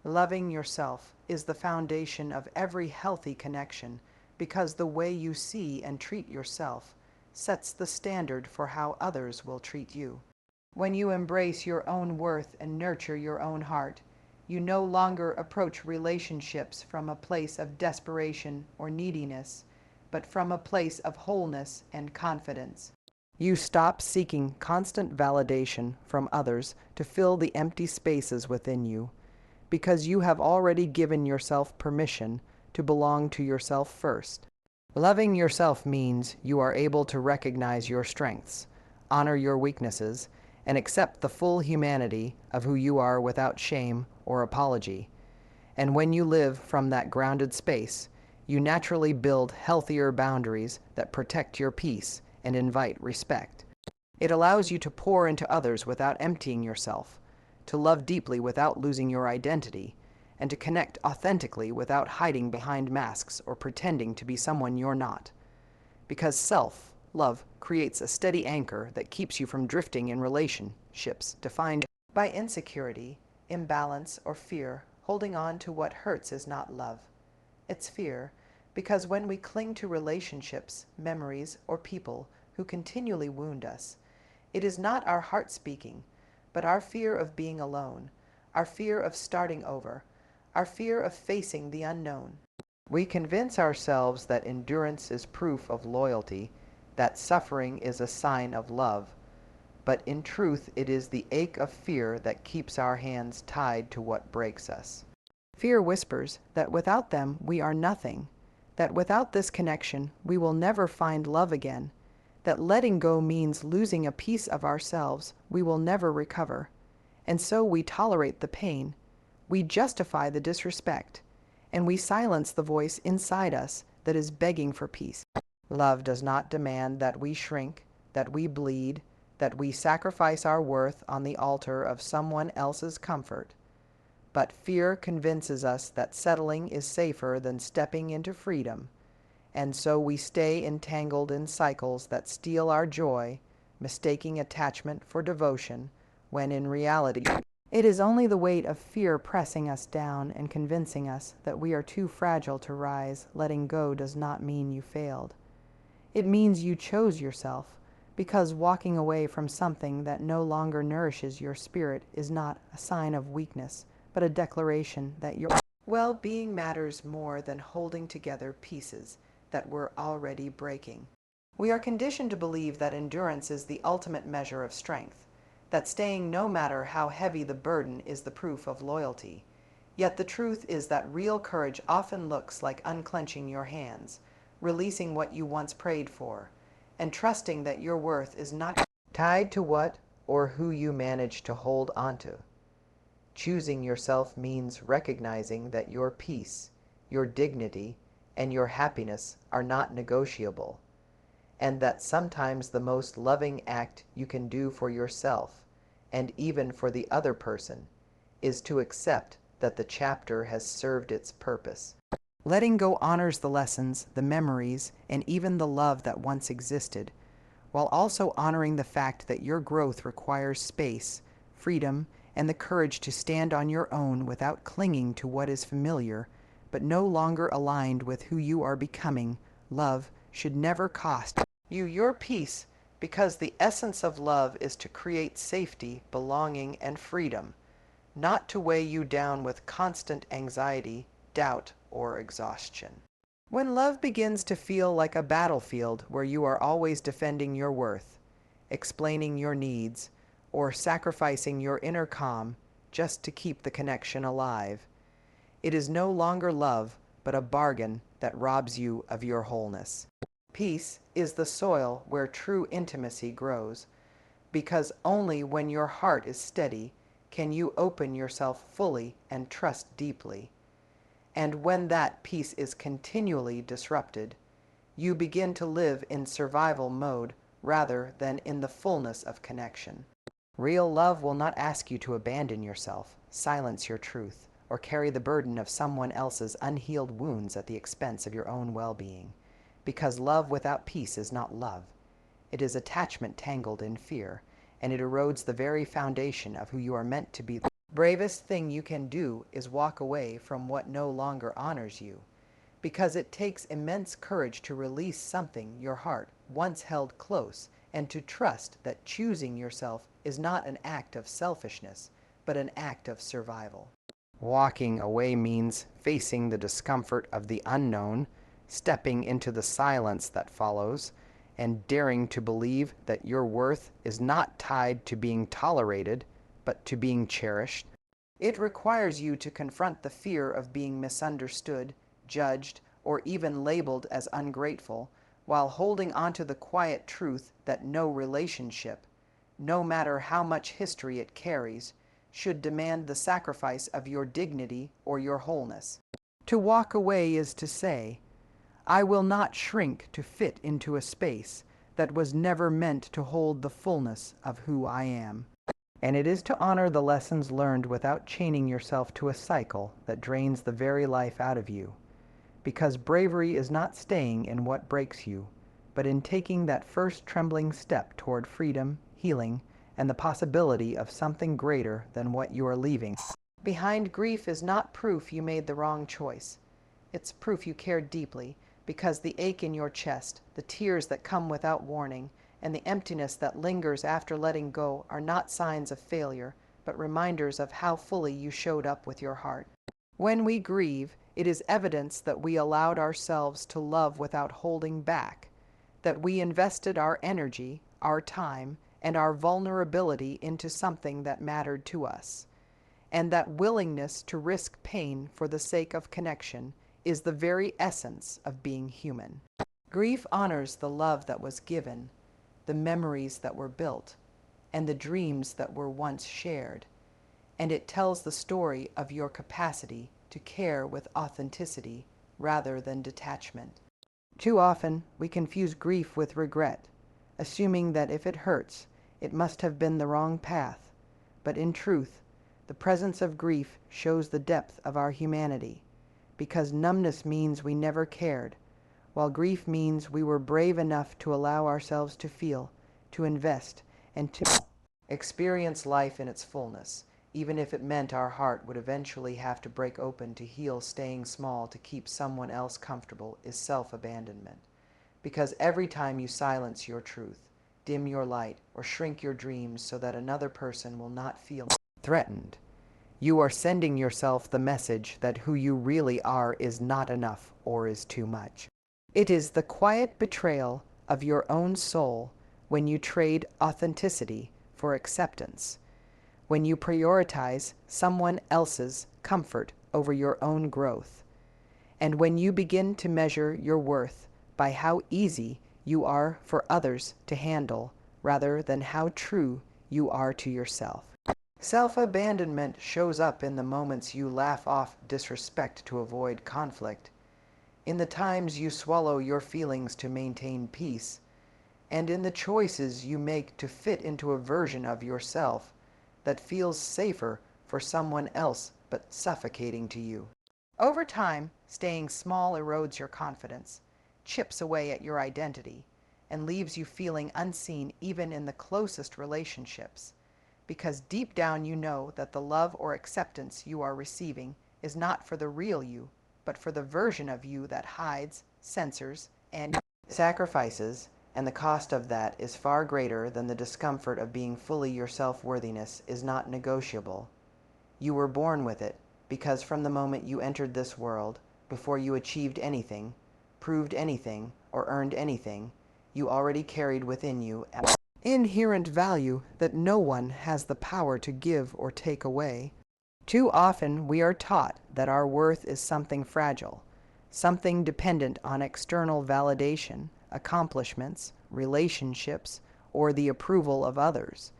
Loving yourself is the foundation of every healthy connection because the way you see and treat yourself sets the standard for how others will treat you. When you embrace your own worth and nurture your own heart, you no longer approach relationships from a place of desperation or neediness, but from a place of wholeness and confidence. You stop seeking constant validation from others to fill the empty spaces within you, because you have already given yourself permission to belong to yourself first. Loving yourself means you are able to recognize your strengths, honor your weaknesses, and accept the full humanity of who you are without shame or apology. And when you live from that grounded space, you naturally build healthier boundaries that protect your peace and invite respect. It allows you to pour into others without emptying yourself, to love deeply without losing your identity, and to connect authentically without hiding behind masks or pretending to be someone you're not. Because self-love creates a steady anchor that keeps you from drifting in relationships defined by insecurity, imbalance, or fear. Holding on to what hurts is not love. It's fear, because when we cling to relationships, memories, or people who continually wound us, it is not our heart speaking, but our fear of being alone, our fear of starting over, our fear of facing the unknown. We convince ourselves that endurance is proof of loyalty, that suffering is a sign of love, but in truth it is the ache of fear that keeps our hands tied to what breaks us. Fear whispers that without them we are nothing, that without this connection we will never find love again, that letting go means losing a piece of ourselves we will never recover, and so we tolerate the pain, we justify the disrespect, and we silence the voice inside us that is begging for peace. Love does not demand that we shrink, that we bleed, that we sacrifice our worth on the altar of someone else's comfort. But fear convinces us that settling is safer than stepping into freedom, and so we stay entangled in cycles that steal our joy, mistaking attachment for devotion, when in reality, it is only the weight of fear pressing us down and convincing us that we are too fragile to rise. Letting go does not mean you failed. It means you chose yourself, because walking away from something that no longer nourishes your spirit is not a sign of weakness, but a declaration that your well-being matters more than holding together pieces that we're already breaking. We are conditioned to believe that endurance is the ultimate measure of strength, that staying no matter how heavy the burden is the proof of loyalty. Yet the truth is that real courage often looks like unclenching your hands, releasing what you once prayed for, and trusting that your worth is not tied to what or who you manage to hold onto. Choosing yourself means recognizing that your peace, your dignity, and your happiness are not negotiable, and that sometimes the most loving act you can do for yourself, and even for the other person, is to accept that the chapter has served its purpose. Letting go honors the lessons, the memories, and even the love that once existed, while also honoring the fact that your growth requires space, freedom, and the courage to stand on your own without clinging to what is familiar, but no longer aligned with who you are becoming. Love should never cost you your peace, because the essence of love is to create safety, belonging, and freedom, not to weigh you down with constant anxiety, doubt, or exhaustion. When love begins to feel like a battlefield where you are always defending your worth, explaining your needs, or sacrificing your inner calm just to keep the connection alive, it is no longer love, but a bargain that robs you of your wholeness. Peace is the soil where true intimacy grows, because only when your heart is steady can you open yourself fully and trust deeply. And when that peace is continually disrupted, you begin to live in survival mode rather than in the fullness of connection. Real love will not ask you to abandon yourself, silence your truth, or carry the burden of someone else's unhealed wounds at the expense of your own well-being. Because love without peace is not love. It is attachment tangled in fear, and it erodes the very foundation of who you are meant to be. Bravest thing you can do is walk away from what no longer honors you, because it takes immense courage to release something your heart once held close and to trust that choosing yourself is not an act of selfishness, but an act of survival. Walking away means facing the discomfort of the unknown, stepping into the silence that follows, and daring to believe that your worth is not tied to being tolerated, but to being cherished. It requires you to confront the fear of being misunderstood, judged, or even labeled as ungrateful, while holding onto the quiet truth that no relationship, no matter how much history it carries, should demand the sacrifice of your dignity or your wholeness. To walk away is to say, I will not shrink to fit into a space that was never meant to hold the fullness of who I am. And it is to honor the lessons learned without chaining yourself to a cycle that drains the very life out of you. Because bravery is not staying in what breaks you, but in taking that first trembling step toward freedom, healing, and the possibility of something greater than what you are leaving. Behind grief is not proof you made the wrong choice. It's proof you cared deeply, because the ache in your chest, the tears that come without warning, and the emptiness that lingers after letting go are not signs of failure, but reminders of how fully you showed up with your heart. When we grieve, it is evidence that we allowed ourselves to love without holding back, that we invested our energy, our time, and our vulnerability into something that mattered to us, and that willingness to risk pain for the sake of connection is the very essence of being human. Grief honors the love that was given, the memories that were built, and the dreams that were once shared, and it tells the story of your capacity to care with authenticity rather than detachment. Too often, we confuse grief with regret, assuming that if it hurts, it must have been the wrong path. But in truth, the presence of grief shows the depth of our humanity, because numbness means we never cared, while grief means we were brave enough to allow ourselves to feel, to invest, and to experience life in its fullness, even if it meant our heart would eventually have to break open to heal. Staying small to keep someone else comfortable is self-abandonment, because every time you silence your truth, dim your light, or shrink your dreams so that another person will not feel threatened, you are sending yourself the message that who you really are is not enough or is too much. It is the quiet betrayal of your own soul when you trade authenticity for acceptance, when you prioritize someone else's comfort over your own growth, and when you begin to measure your worth by how easy you are for others to handle rather than how true you are to yourself. Self-abandonment shows up in the moments you laugh off disrespect to avoid conflict, in the times you swallow your feelings to maintain peace, and in the choices you make to fit into a version of yourself that feels safer for someone else but suffocating to you. Over time, staying small erodes your confidence, chips away at your identity, and leaves you feeling unseen even in the closest relationships, because deep down you know that the love or acceptance you are receiving is not for the real you, but for the version of you that hides, censors, and sacrifices, and the cost of that is far greater than the discomfort of being fully your self-worthiness is not negotiable. You were born with it, because from the moment you entered this world, before you achieved anything, proved anything, or earned anything, you already carried within you an inherent value that no one has the power to give or take away. Too often we are taught that our worth is something fragile, something dependent on external validation, accomplishments, relationships, or the approval of others.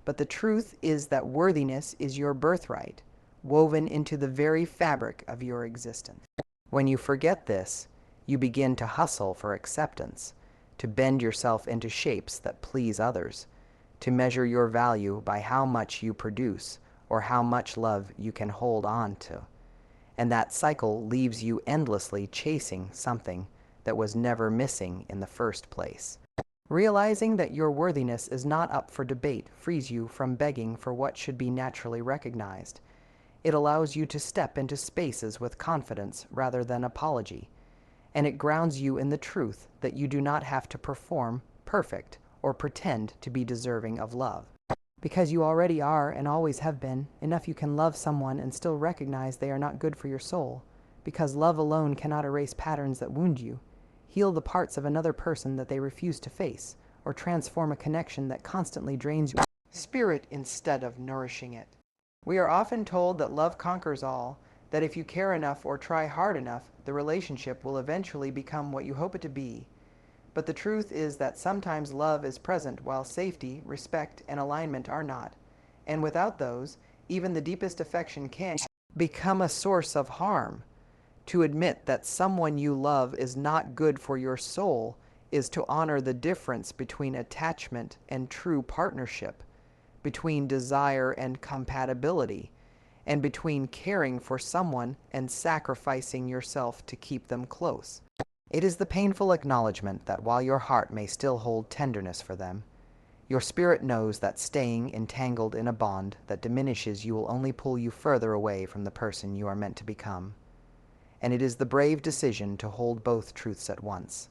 But the truth is that worthiness is your birthright, woven into the very fabric of your existence. When you forget this, you begin to hustle for acceptance, to bend yourself into shapes that please others, to measure your value by how much you produce or how much love you can hold on to. And that cycle leaves you endlessly chasing something that was never missing in the first place. Realizing that your worthiness is not up for debate frees you from begging for what should be naturally recognized. It allows you to step into spaces with confidence rather than apology, and it grounds you in the truth that you do not have to perform perfect or pretend to be deserving of love. Because you already are and always have been, enough you can love someone and still recognize they are not good for your soul. Because love alone cannot erase patterns that wound you, heal the parts of another person that they refuse to face, or transform a connection that constantly drains your spirit instead of nourishing it. We are often told that love conquers all, that if you care enough or try hard enough, the relationship will eventually become what you hope it to be. But the truth is that sometimes love is present while safety, respect, and alignment are not. And without those, even the deepest affection can become a source of harm. To admit that someone you love is not good for your soul is to honor the difference between attachment and true partnership, between desire and compatibility, and between caring for someone and sacrificing yourself to keep them close. It is the painful acknowledgement that while your heart may still hold tenderness for them, your spirit knows that staying entangled in a bond that diminishes you will only pull you further away from the person you are meant to become. And it is the brave decision to hold both truths at once.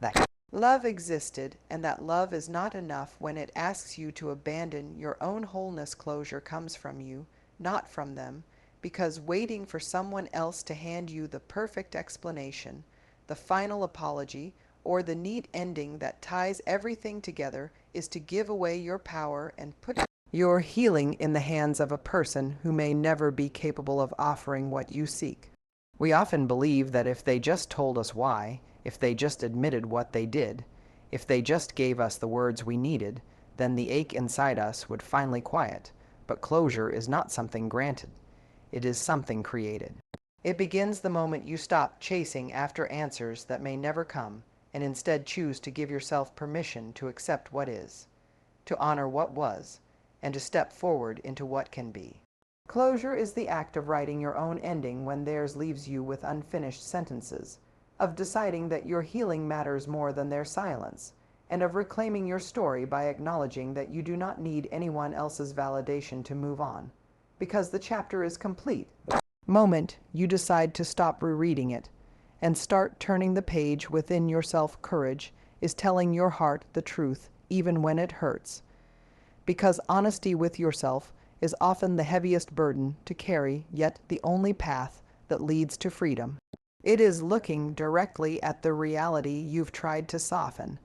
That love existed, and that love is not enough when it asks you to abandon your own wholeness. Closure comes from you, not from them, because waiting for someone else to hand you the perfect explanation, the final apology, or the neat ending that ties everything together is to give away your power and put your healing in the hands of a person who may never be capable of offering what you seek. We often believe that if they just told us why, if they just admitted what they did, if they just gave us the words we needed, then the ache inside us would finally quiet. But closure is not something granted. It is something created. It begins the moment you stop chasing after answers that may never come, and instead choose to give yourself permission to accept what is, to honor what was, and to step forward into what can be. Closure is the act of writing your own ending when theirs leaves you with unfinished sentences, of deciding that your healing matters more than their silence, and of reclaiming your story by acknowledging that you do not need anyone else's validation to move on, because the chapter is complete. The moment you decide to stop rereading it and start turning the page within yourself, courage is telling your heart the truth even when it hurts, because honesty with yourself is often the heaviest burden to carry, yet the only path that leads to freedom. It is looking directly at the reality you've tried to soften,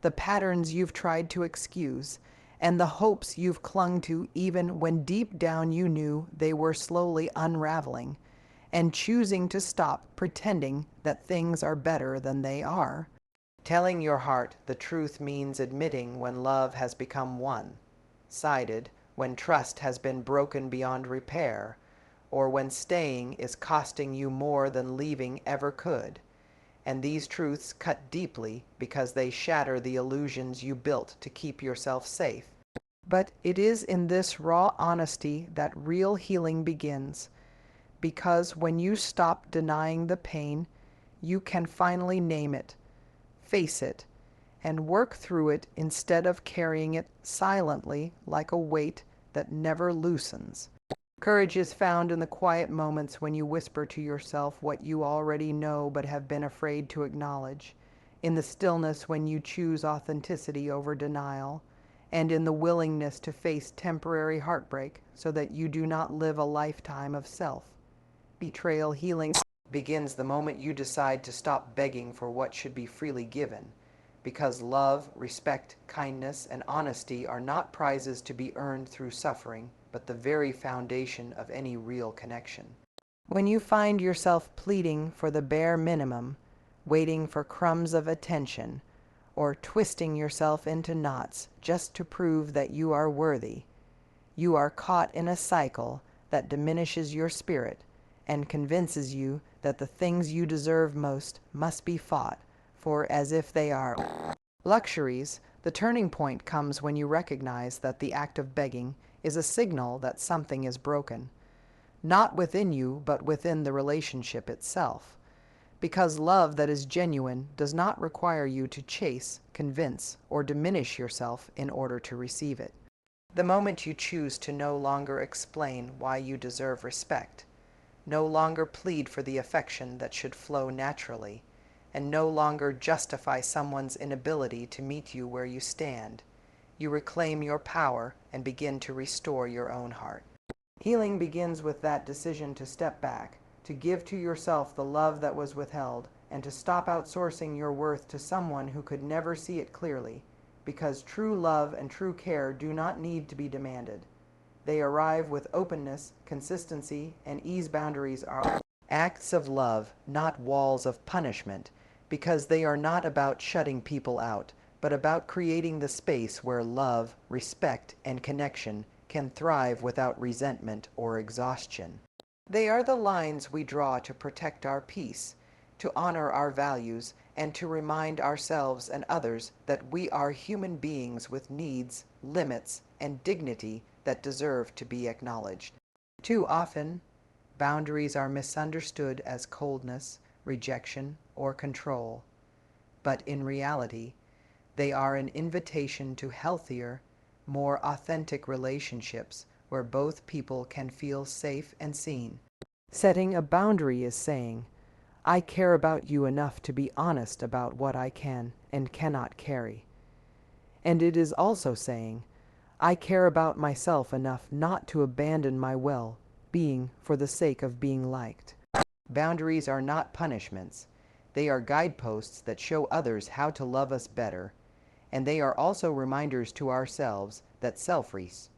the patterns you've tried to excuse, and the hopes you've clung to even when deep down you knew they were slowly unraveling, and choosing to stop pretending that things are better than they are. Telling your heart the truth means admitting when love has become one-sided, when trust has been broken beyond repair, or when staying is costing you more than leaving ever could. And these truths cut deeply because they shatter the illusions you built to keep yourself safe. But it is in this raw honesty that real healing begins, because when you stop denying the pain, you can finally name it, face it, and work through it instead of carrying it silently like a weight that never loosens. Courage is found in the quiet moments when you whisper to yourself what you already know but have been afraid to acknowledge, in the stillness when you choose authenticity over denial, and in the willingness to face temporary heartbreak so that you do not live a lifetime of self-betrayal. Healing begins the moment you decide to stop begging for what should be freely given, because love, respect, kindness, and honesty are not prizes to be earned through suffering, but the very foundation of any real connection. When you find yourself pleading for the bare minimum, waiting for crumbs of attention, or twisting yourself into knots just to prove that you are worthy, you are caught in a cycle that diminishes your spirit and convinces you that the things you deserve most must be fought for as if they are luxuries. The turning point comes when you recognize that the act of begging is a signal that something is broken, not within you, but within the relationship itself. because love that is genuine does not require you to chase, convince, or diminish yourself in order to receive it. The moment you choose to no longer explain why you deserve respect, no longer plead for the affection that should flow naturally, and no longer justify someone's inability to meet you where you stand, you reclaim your power and begin to restore your own heart. Healing begins with that decision to step back, to give to yourself the love that was withheld, and to stop outsourcing your worth to someone who could never see it clearly, because true love and true care do not need to be demanded. They arrive with openness, consistency, and ease. Boundaries are acts of love, not walls of punishment, because they are not about shutting people out, but about creating the space where love, respect, and connection can thrive without resentment or exhaustion. They are the lines we draw to protect our peace, to honor our values, and to remind ourselves and others that we are human beings with needs, limits, and dignity that deserve to be acknowledged. Too often, boundaries are misunderstood as coldness, rejection, or control. But in reality, they are an invitation to healthier, more authentic relationships where both people can feel safe and seen. Setting a boundary is saying, I care about you enough to be honest about what I can and cannot carry. And it is also saying, I care about myself enough not to abandon my well-being for the sake of being liked. Boundaries are not punishments. They are guideposts that show others how to love us better, and they are also reminders to ourselves that self-respect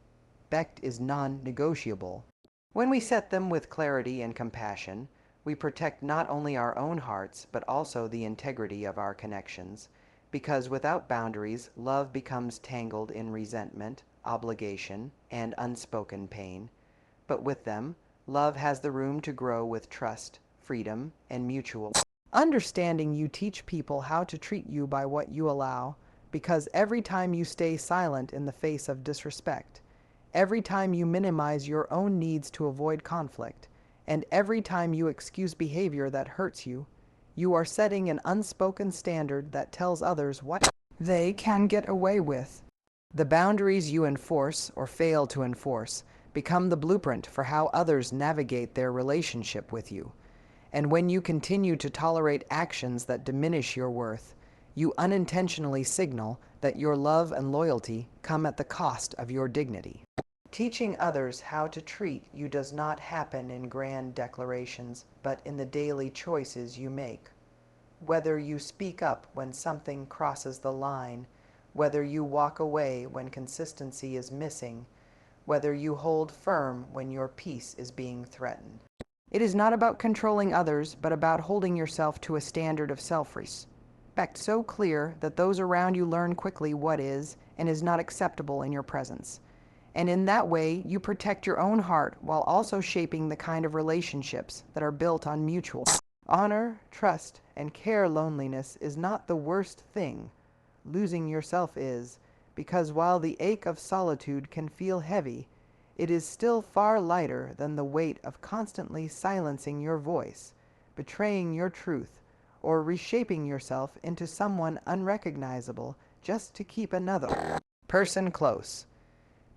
is non-negotiable. When we set them with clarity and compassion, we protect not only our own hearts, but also the integrity of our connections, because without boundaries, love becomes tangled in resentment, obligation, and unspoken pain. But with them, love has the room to grow with trust, freedom, and mutual understanding. You teach people how to treat you by what you allow, because every time you stay silent in the face of disrespect, every time you minimize your own needs to avoid conflict, and every time you excuse behavior that hurts you, you are setting an unspoken standard that tells others what they can get away with. The boundaries you enforce or fail to enforce become the blueprint for how others navigate their relationship with you. And when you continue to tolerate actions that diminish your worth, you unintentionally signal that your love and loyalty come at the cost of your dignity. Teaching others how to treat you does not happen in grand declarations, but in the daily choices you make. Whether you speak up when something crosses the line, whether you walk away when consistency is missing, whether you hold firm when your peace is being threatened. It is not about controlling others, but about holding yourself to a standard of self-respect so clear that those around you learn quickly what is and is not acceptable in your presence. And in that way, you protect your own heart while also shaping the kind of relationships that are built on mutual honor, trust, and care. Loneliness is not the worst thing. Losing yourself is, because while the ache of solitude can feel heavy, it is still far lighter than the weight of constantly silencing your voice, betraying your truth, or reshaping yourself into someone unrecognizable just to keep another person close.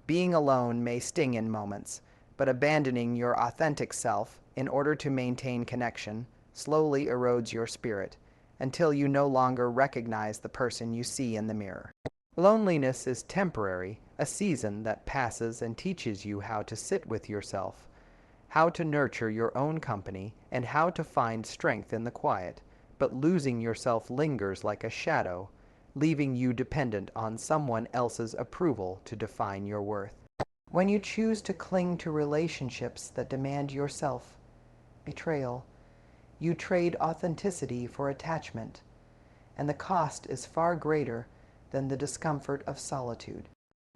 Being alone may sting in moments, but abandoning your authentic self in order to maintain connection slowly erodes your spirit until you no longer recognize the person you see in the mirror. Loneliness is temporary, a season that passes and teaches you how to sit with yourself, how to nurture your own company, and how to find strength in the quiet. But losing yourself lingers like a shadow, leaving you dependent on someone else's approval to define your worth. When you choose to cling to relationships that demand your self-betrayal, you trade authenticity for attachment, and the cost is far greater than the discomfort of solitude.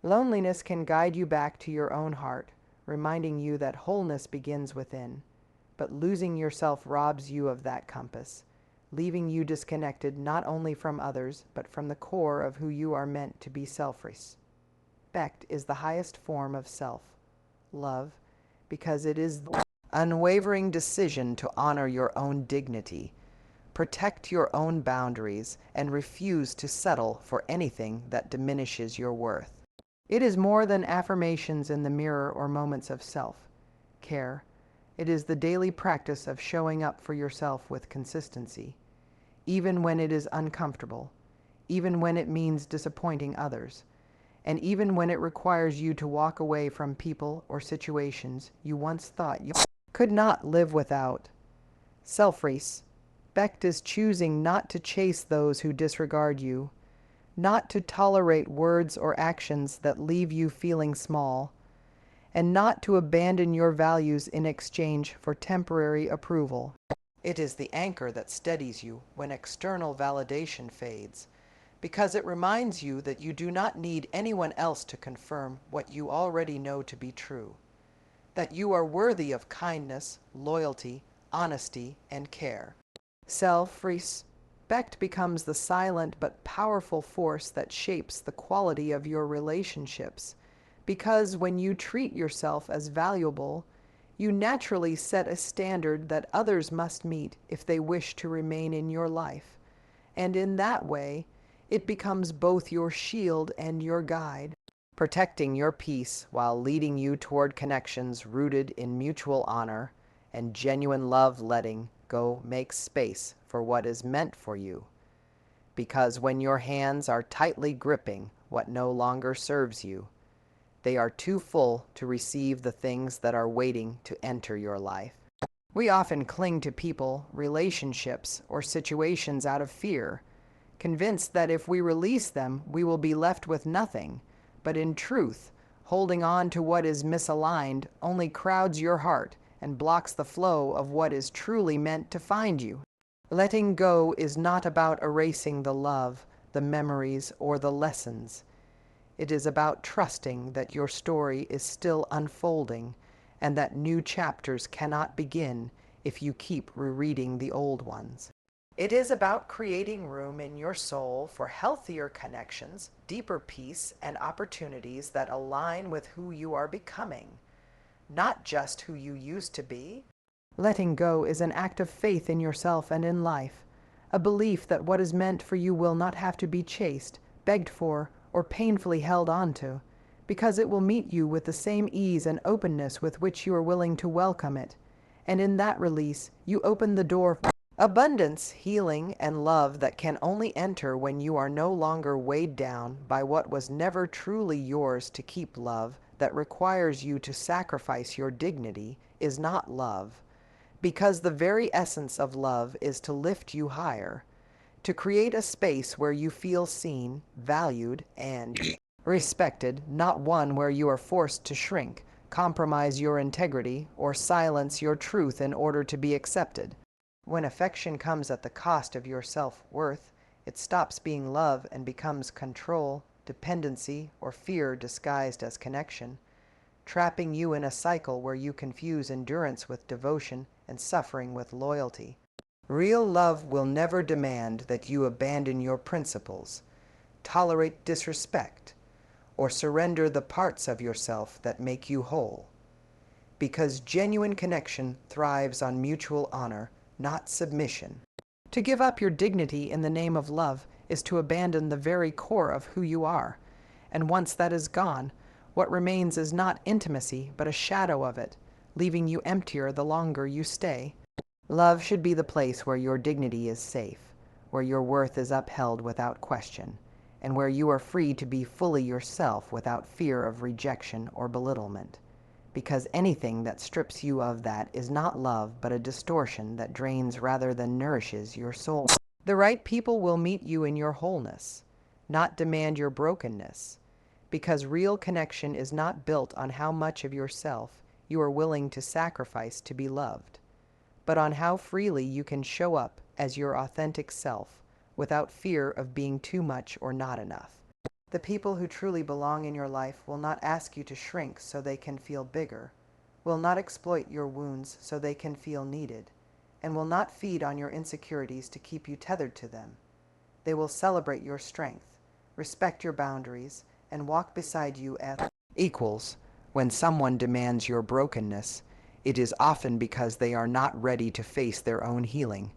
Loneliness can guide you back to your own heart, reminding you that wholeness begins within, but losing yourself robs you of that compass, leaving you disconnected not only from others, but from the core of who you are meant to be. Self-respect is the highest form of self-love, because it is the unwavering decision to honor your own dignity, Protect your own boundaries and refuse to settle for anything that diminishes your worth. It is more than affirmations in the mirror or moments of self-care. It is the daily practice of showing up for yourself with consistency, even when it is uncomfortable, even when it means disappointing others, and even when it requires you to walk away from people or situations you once thought you could not live without. Self-respect is choosing not to chase those who disregard you, not to tolerate words or actions that leave you feeling small, and not to abandon your values in exchange for temporary approval. It is the anchor that steadies you when external validation fades, because it reminds you that you do not need anyone else to confirm what you already know to be true, that you are worthy of kindness, loyalty, honesty, and care. Self-respect becomes the silent but powerful force that shapes the quality of your relationships, because when you treat yourself as valuable, you naturally set a standard that others must meet if they wish to remain in your life. And in that way, it becomes both your shield and your guide, protecting your peace while leading you toward connections rooted in mutual honor and genuine love. Letting go makes space for what is meant for you. Because when your hands are tightly gripping what no longer serves you, they are too full to receive the things that are waiting to enter your life. We often cling to people, relationships, or situations out of fear, convinced that if we release them, we will be left with nothing. But in truth, holding on to what is misaligned only crowds your heart and blocks the flow of what is truly meant to find you. Letting go is not about erasing the love, the memories, or the lessons. It is about trusting that your story is still unfolding and that new chapters cannot begin if you keep rereading the old ones. It is about creating room in your soul for healthier connections, deeper peace, and opportunities that align with who you are becoming, not just who you used to be. Letting go is an act of faith in yourself and in life, a belief that what is meant for you will not have to be chased, begged for, or painfully held onto, because it will meet you with the same ease and openness with which you are willing to welcome it. And in that release, you open the door for abundance, healing, and love that can only enter when you are no longer weighed down by what was never truly yours to keep. Love that requires you to sacrifice your dignity is not love, because the very essence of love is to lift you higher, to create a space where you feel seen, valued, and respected, not one where you are forced to shrink, compromise your integrity, or silence your truth in order to be accepted. When affection comes at the cost of your self-worth, it stops being love and becomes control, dependency, or fear disguised as connection, trapping you in a cycle where you confuse endurance with devotion and suffering with loyalty. Real love will never demand that you abandon your principles, tolerate disrespect, or surrender the parts of yourself that make you whole, because genuine connection thrives on mutual honor, not submission. To give up your dignity in the name of love is to abandon the very core of who you are, and once that is gone, what remains is not intimacy, but a shadow of it, leaving you emptier the longer you stay. Love should be the place where your dignity is safe, where your worth is upheld without question, and where you are free to be fully yourself without fear of rejection or belittlement. Because anything that strips you of that is not love, but a distortion that drains rather than nourishes your soul. The right people will meet you in your wholeness, not demand your brokenness, because real connection is not built on how much of yourself you are willing to sacrifice to be loved, but on how freely you can show up as your authentic self without fear of being too much or not enough. The people who truly belong in your life will not ask you to shrink so they can feel bigger, will not exploit your wounds so they can feel needed, and will not feed on your insecurities to keep you tethered to them. They will celebrate your strength, respect your boundaries, and walk beside you as equals. When someone demands your brokenness, it is often because they are not ready to face their own healing,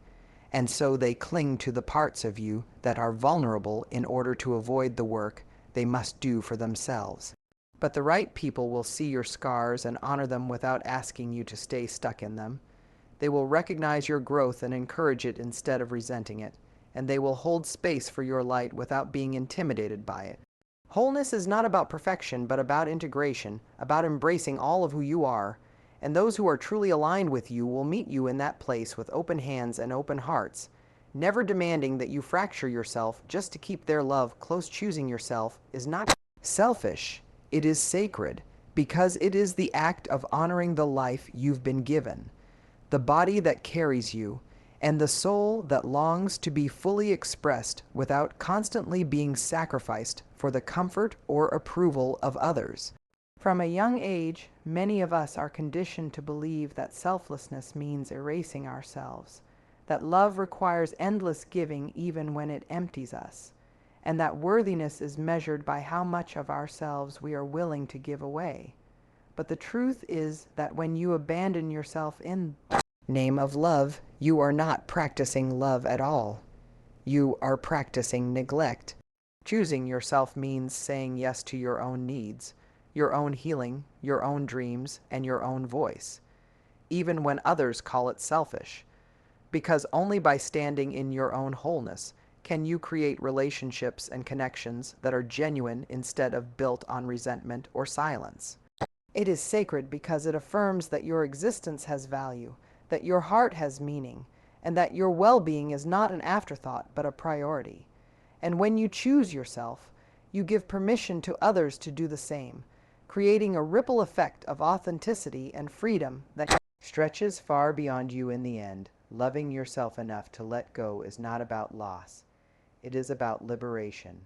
and so they cling to the parts of you that are vulnerable in order to avoid the work they must do for themselves. But the right people will see your scars and honor them without asking you to stay stuck in them. They will recognize your growth and encourage it instead of resenting it, and they will hold space for your light without being intimidated by it. Wholeness is not about perfection, but about integration, about embracing all of who you are, and those who are truly aligned with you will meet you in that place with open hands and open hearts, never demanding that you fracture yourself just to keep their love close. Choosing yourself is not selfish, it is sacred, because it is the act of honoring the life you've been given, the body that carries you, and the soul that longs to be fully expressed without constantly being sacrificed for the comfort or approval of others. From a young age, many of us are conditioned to believe that selflessness means erasing ourselves, that love requires endless giving even when it empties us, and that worthiness is measured by how much of ourselves we are willing to give away. But the truth is that when you abandon yourself in the name of love, you are not practicing love at all. You are practicing neglect. Choosing yourself means saying yes to your own needs, your own healing, your own dreams, and your own voice, even when others call it selfish. Because only by standing in your own wholeness can you create relationships and connections that are genuine instead of built on resentment or silence. It is sacred because it affirms that your existence has value, that your heart has meaning, and that your well-being is not an afterthought but a priority. And when you choose yourself, you give permission to others to do the same, creating a ripple effect of authenticity and freedom that stretches far beyond you in the end. Loving yourself enough to let go is not about loss. It is about liberation.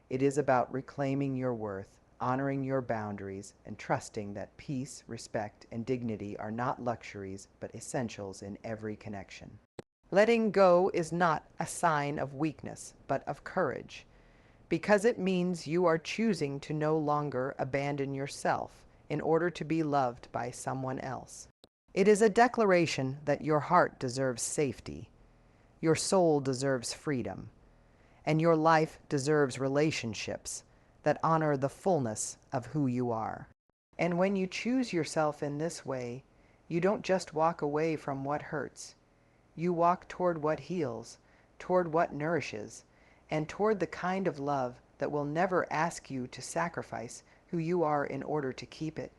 It is about reclaiming your worth, honoring your boundaries, and trusting that peace, respect, and dignity are not luxuries but essentials in every connection. Letting go is not a sign of weakness, but of courage, because it means you are choosing to no longer abandon yourself in order to be loved by someone else. It is a declaration that your heart deserves safety, your soul deserves freedom, and your life deserves relationships that honor the fullness of who you are. And when you choose yourself in this way, you don't just walk away from what hurts. You walk toward what heals, toward what nourishes, and toward the kind of love that will never ask you to sacrifice who you are in order to keep it.